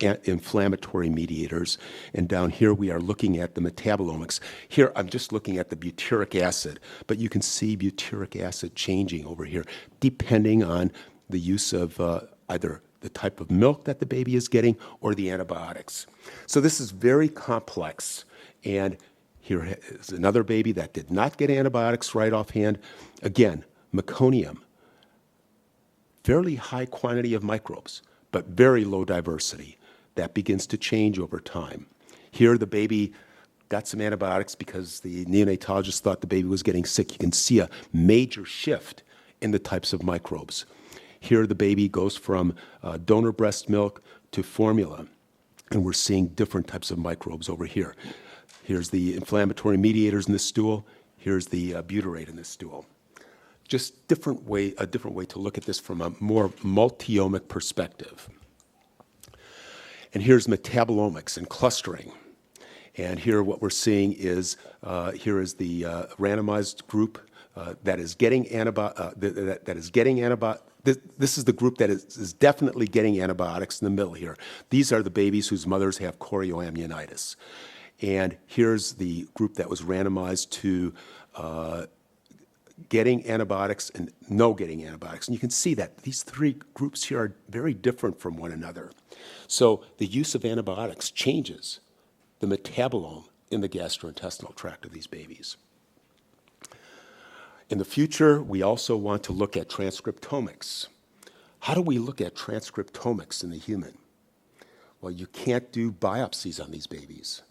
inflammatory mediators, and down here we are looking at the metabolomics. Here I'm just looking at the butyric acid, but you can see butyric acid changing over here depending on the use of either the type of milk that the baby is getting or the antibiotics. So this is very complex, and here is another baby that did not get antibiotics right offhand. Again, meconium, fairly high quantity of microbes, but very low diversity. That begins to change over time. Here the baby got some antibiotics because the neonatologist thought the baby was getting sick. You can see a major shift in the types of microbes. Here the baby goes from donor breast milk to formula, and we're seeing different types of microbes over here. Here's the inflammatory mediators in the stool. Here's the butyrate in the stool. Just a different way to look at this from a more multi-omic perspective. And here's metabolomics and clustering. And here what we're seeing is, here is the randomized group that is getting antibiotics. This is the group that is definitely getting antibiotics in the middle here. These are the babies whose mothers have chorioamnionitis. And here's the group that was randomized to getting antibiotics and no getting antibiotics. And you can see that these three groups here are very different from one another. So the use of antibiotics changes the metabolome in the gastrointestinal tract of these babies. In the future, we also want to look at transcriptomics. How do we look at transcriptomics in the human? Well, you can't do biopsies on these babies,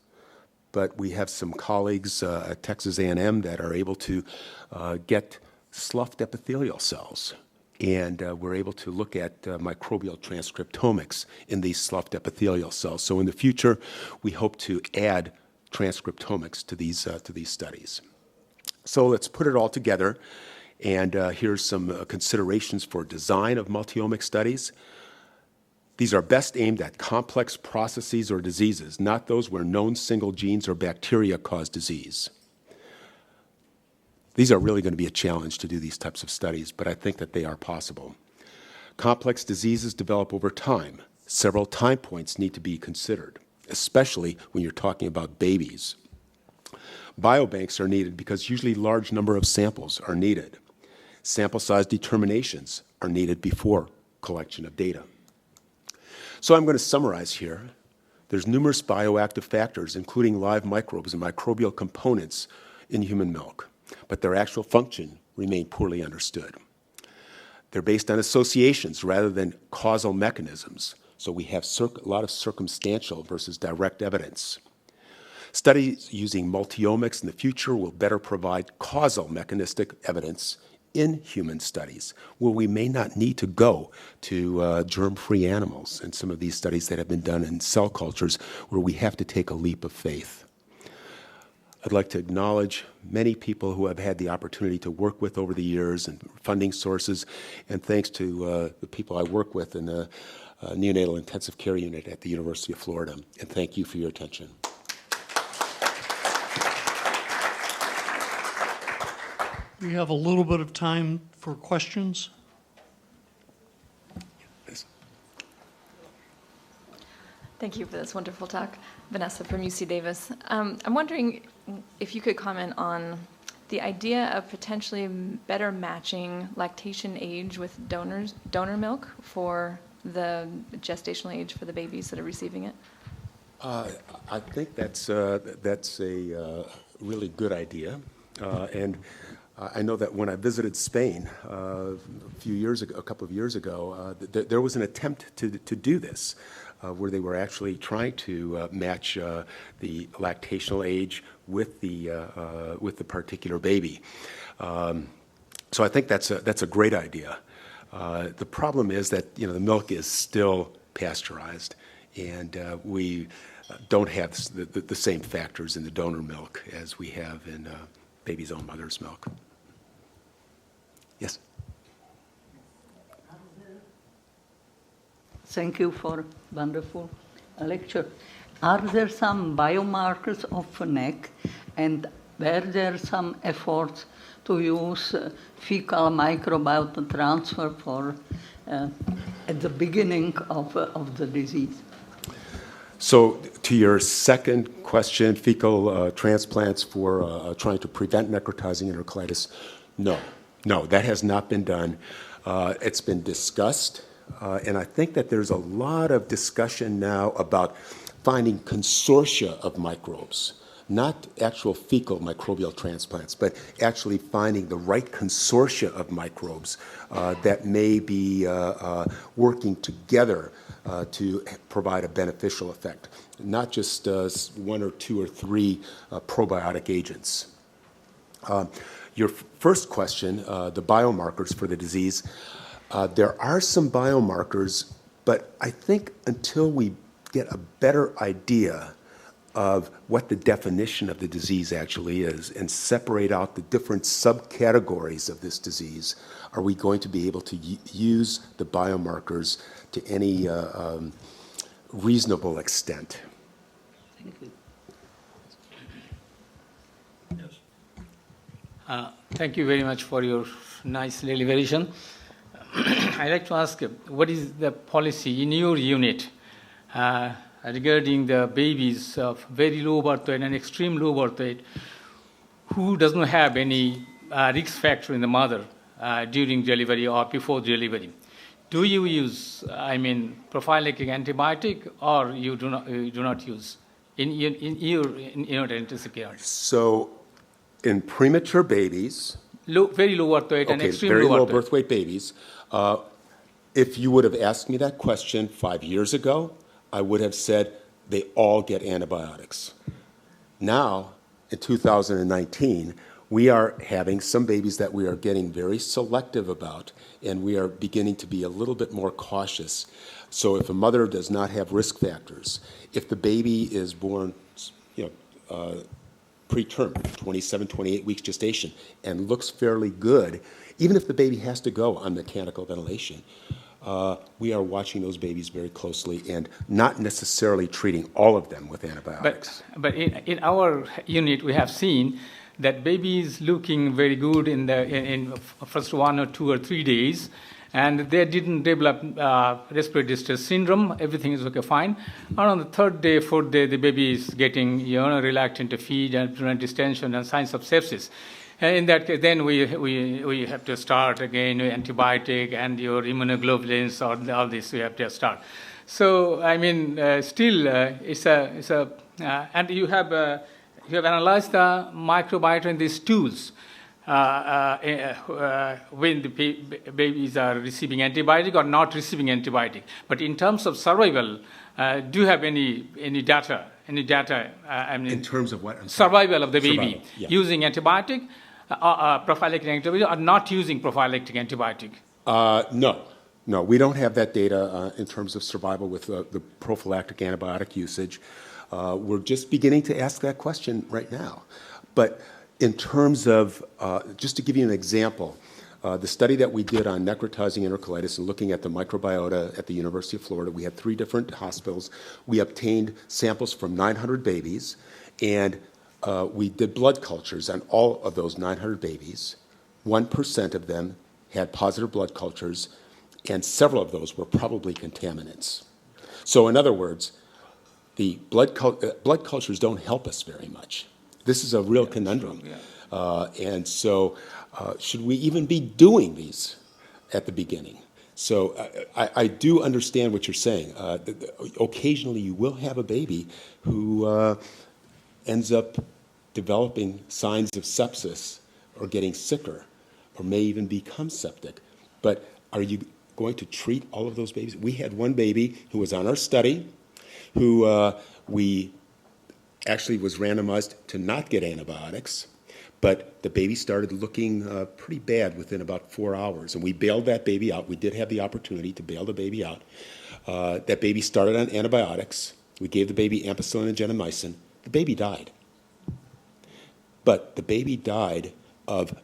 but we have some colleagues at Texas A&M that are able to get sloughed epithelial cells, and we're able to look at microbial transcriptomics in these sloughed epithelial cells. So in the future, we hope to add transcriptomics to these studies. So let's put it all together, and here's some considerations for design of multi-omic studies. These are best aimed at complex processes or diseases, not those where known single genes or bacteria cause disease. These are really going to be a challenge to do these types of studies, but I think that they are possible. Complex diseases develop over time. Several time points need to be considered, especially when you're talking about babies. Biobanks are needed because usually large number of samples are needed. Sample size determinations are needed before collection of data. So I'm going to summarize here. There's numerous bioactive factors, including live microbes and microbial components in human milk, but their actual function remain poorly understood. They're based on associations rather than causal mechanisms, so we have a lot of circumstantial versus direct evidence. Studies using multi-omics in the future will better provide causal mechanistic evidence in human studies, where we may not need to go to germ-free animals in some of these studies that have been done in cell cultures where we have to take a leap of faith. I'd like to acknowledge many people who I've had the opportunity to work with over the years and funding sources, and thanks to the people I work with in the neonatal intensive care unit at the University of Florida, and thank you for your attention. We have a little bit of time for questions. Thank you for this wonderful talk. Vanessa from UC Davis. I'm wondering if you could comment on the idea of potentially better matching lactation age with donor milk for the gestational age for the babies that are receiving it. I think that's a really good idea, and I know that when I visited Spain a couple of years ago, there was an attempt to do this, where they were actually trying to match the lactational age with the particular baby. So I think that's a great idea. The problem is that the milk is still pasteurized, and we don't have the same factors in the donor milk as we have in baby's own mother's milk. Yes. Thank you for wonderful lecture. Are there some biomarkers of NEC, and were there some efforts to use fecal microbiota transfer for at the beginning of the disease? So to your second question, fecal transplants for trying to prevent necrotizing entercolitis, no, that has not been done. It's been discussed, and I think that there's a lot of discussion now about finding consortia of microbes, not actual fecal microbial transplants, but actually finding the right consortia of microbes that may be working together to provide a beneficial effect, not just one or two or three probiotic agents. Your first question, the biomarkers for the disease, there are some biomarkers, but I think until we get a better idea of what the definition of the disease actually is and separate out the different subcategories of this disease, are we going to be able to use the biomarkers to any reasonable extent? Thank you. Thank you very much for your nice deliberation. I'd like to ask, what is the policy in your unit regarding the babies of very low birth weight and extreme low birth weight who does not have any risk factor in the mother during delivery or before delivery. Do you use, prophylactic antibiotic, or you do not use in your intensive care? So in premature babies, Very low birth weight and extreme very low low birth weight. birth weight babies, if you would have asked me that question 5 years ago, I would have said they all get antibiotics. Now, in 2019, we are having some babies that we are getting very selective about, and we are beginning to be a little bit more cautious. So if a mother does not have risk factors, if the baby is born, preterm, 27, 28 weeks gestation, and looks fairly good, even if the baby has to go on mechanical ventilation, we are watching those babies very closely and not necessarily treating all of them with antibiotics. But in our unit, we have seen that babies looking very good in first 1 or 2 or 3 days, and they didn't develop respiratory distress syndrome. Everything is okay, fine. And on the 3rd day, 4th day, the baby is getting reluctant to feed and abdominal distension and signs of sepsis. And in that case, then we have to start again antibiotic and your immunoglobulins or all this we have to start. So still it's a and you have analyzed the microbiota in these stools when the babies are receiving antibiotic or not receiving antibiotic. But in terms of survival, do you have any data? In terms of what? Survival of the baby Survival, yeah. using antibiotic, prophylactic antibiotic, or not using prophylactic antibiotic? No, we don't have that data in terms of survival with the prophylactic antibiotic usage. We're just beginning to ask that question right now. But in terms of, just to give you an example, the study that we did on necrotizing entercolitis and looking at the microbiota at the University of Florida, we had 3 different hospitals. We obtained samples from 900 babies, and we did blood cultures on all of those 900 babies. 1% of them had positive blood cultures, and several of those were probably contaminants. So in other words, the blood cultures don't help us very much. This is a real conundrum. Sure, yeah. And so should we even be doing these at the beginning? So I do understand what you're saying. Occasionally you will have a baby who ends up developing signs of sepsis or getting sicker or may even become septic. But are you going to treat all of those babies? We had one baby who was on our study who we actually was randomized to not get antibiotics, but the baby started looking pretty bad within about 4 hours, and we bailed that baby out. We did have the opportunity to bail the baby out. That baby started on antibiotics. We gave the baby ampicillin and gentamicin. The baby died. But the baby died of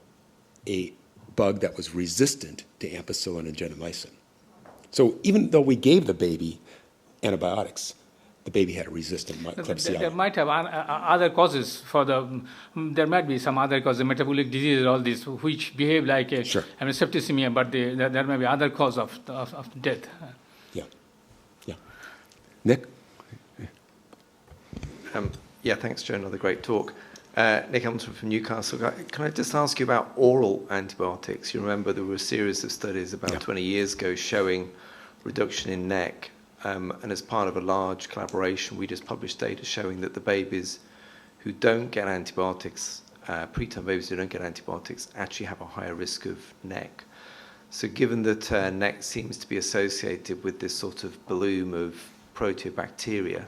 a bug that was resistant to ampicillin and gentamicin. So even though we gave the baby antibiotics, the baby had a resistant Klebsiella. There might have other causes for there might be some other causes, metabolic disease, all this, which behave like Sure. septicemia, but there may be other cause of death. Yeah. Nick? Thanks, Joe. Another great talk. Nick Hamilton from Newcastle. Can I just ask you about oral antibiotics? You remember there were a series of studies about 20 years ago showing reduction in NEC. And as part of a large collaboration, we just published data showing that the babies who don't get antibiotics, preterm babies who don't get antibiotics, actually have a higher risk of NEC. So given that NEC seems to be associated with this sort of bloom of proteobacteria,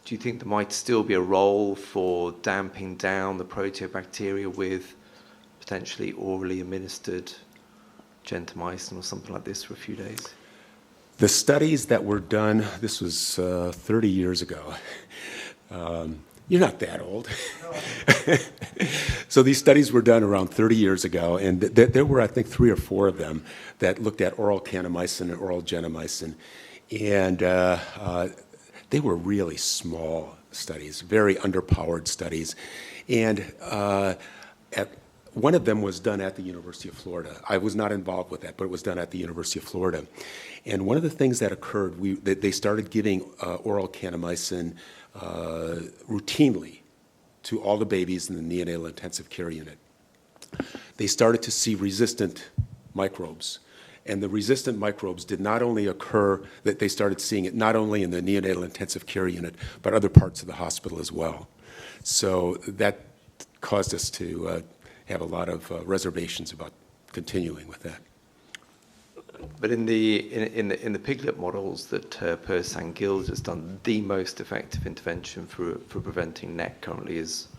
do you think there might still be a role for damping down the proteobacteria with potentially orally administered gentamicin or something like this for a few days? The studies that were done, this was 30 years ago. You're not that old. So these studies were done around 30 years ago, and there were, I think, 3 or 4 of them that looked at oral kanamycin and oral gentamicin. And they were really small studies, very underpowered studies. And one of them was done at the University of Florida. I was not involved with that, but it was done at the University of Florida. And one of the things that occurred, they started giving oral kanamycin routinely to all the babies in the neonatal intensive care unit. They started to see resistant microbes. And the resistant microbes did not only occur, that they started seeing it not only in the neonatal intensive care unit, but other parts of the hospital as well. So that caused us to have a lot of reservations about continuing with that. But in the piglet models that Per Sang-Gild has done, the most effective intervention for preventing NEC currently is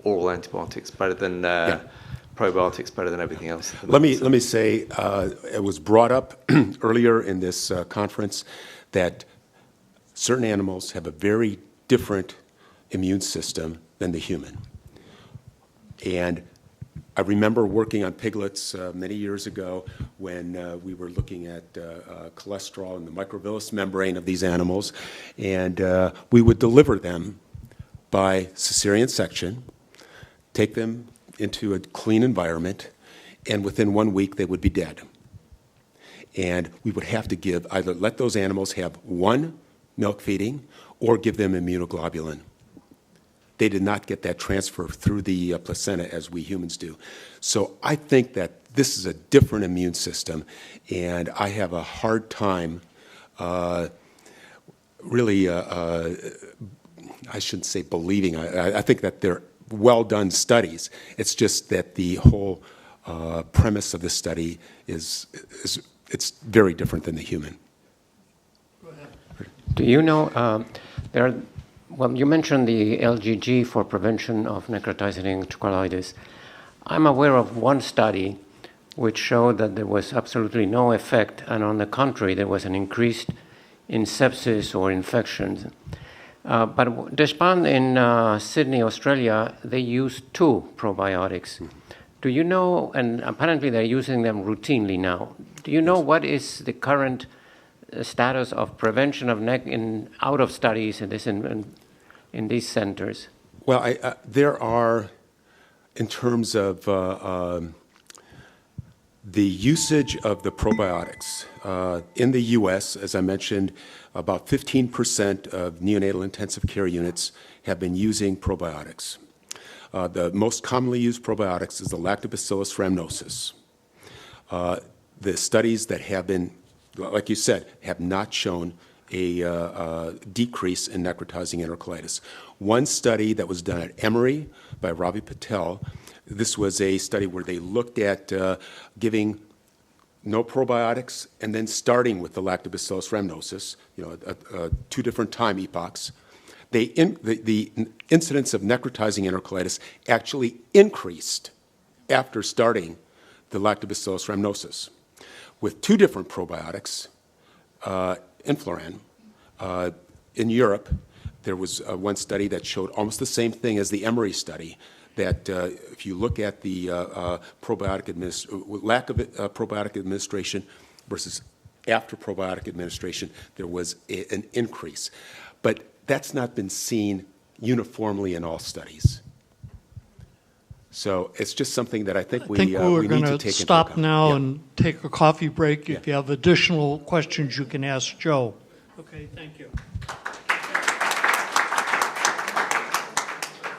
oral antibiotics, better than probiotics, better than everything else. Let me say, it was brought up earlier in this conference that certain animals have a very different immune system than the human. And I remember working on piglets many years ago when we were looking at cholesterol in the microvillus membrane of these animals, and we would deliver them by cesarean section, take them into a clean environment, and within 1 week they would be dead. And we would have to give, either let those animals have one milk feeding or give them immunoglobulin. They did not get that transfer through the placenta as we humans do. So I think that this is a different immune system, and I have a hard time really, I shouldn't say believing. I think that they're well-done studies. It's just that the whole premise of the study is it's very different than the human. Do you know, well, you mentioned the LGG for prevention of necrotizing entercolitis. I'm aware of one study which showed that there was absolutely no effect, and on the contrary, there was an increase in sepsis or infections. But Deshpande in Sydney, Australia, they used 2 probiotics. Do you know, and apparently they're using them routinely now, do you know what is the current status of prevention of NEC out of studies in these centers? Well, there are, in terms of the usage of the probiotics, in the U.S., as I mentioned, about 15% of neonatal intensive care units have been using probiotics. The most commonly used probiotics is the Lactobacillus rhamnosus. The studies that have been, like you said, have not shown a decrease in necrotizing entercolitis. One study that was done at Emory by Ravi Patel, this was a study where they looked at giving no probiotics and then starting with the Lactobacillus rhamnosus, 2 different time epochs. The incidence of necrotizing entercolitis actually increased after starting the Lactobacillus rhamnosus. With 2 different probiotics, Infloran, in Europe, there was one study that showed almost the same thing as the Emory study, that if you look at the lack of probiotic administration versus after probiotic administration, there was an increase. But that's not been seen uniformly in all studies. So it's just something that I think we need to take into account. I think we're going to stop now and take a coffee break. If you have additional questions, you can ask Joe. Okay, thank you.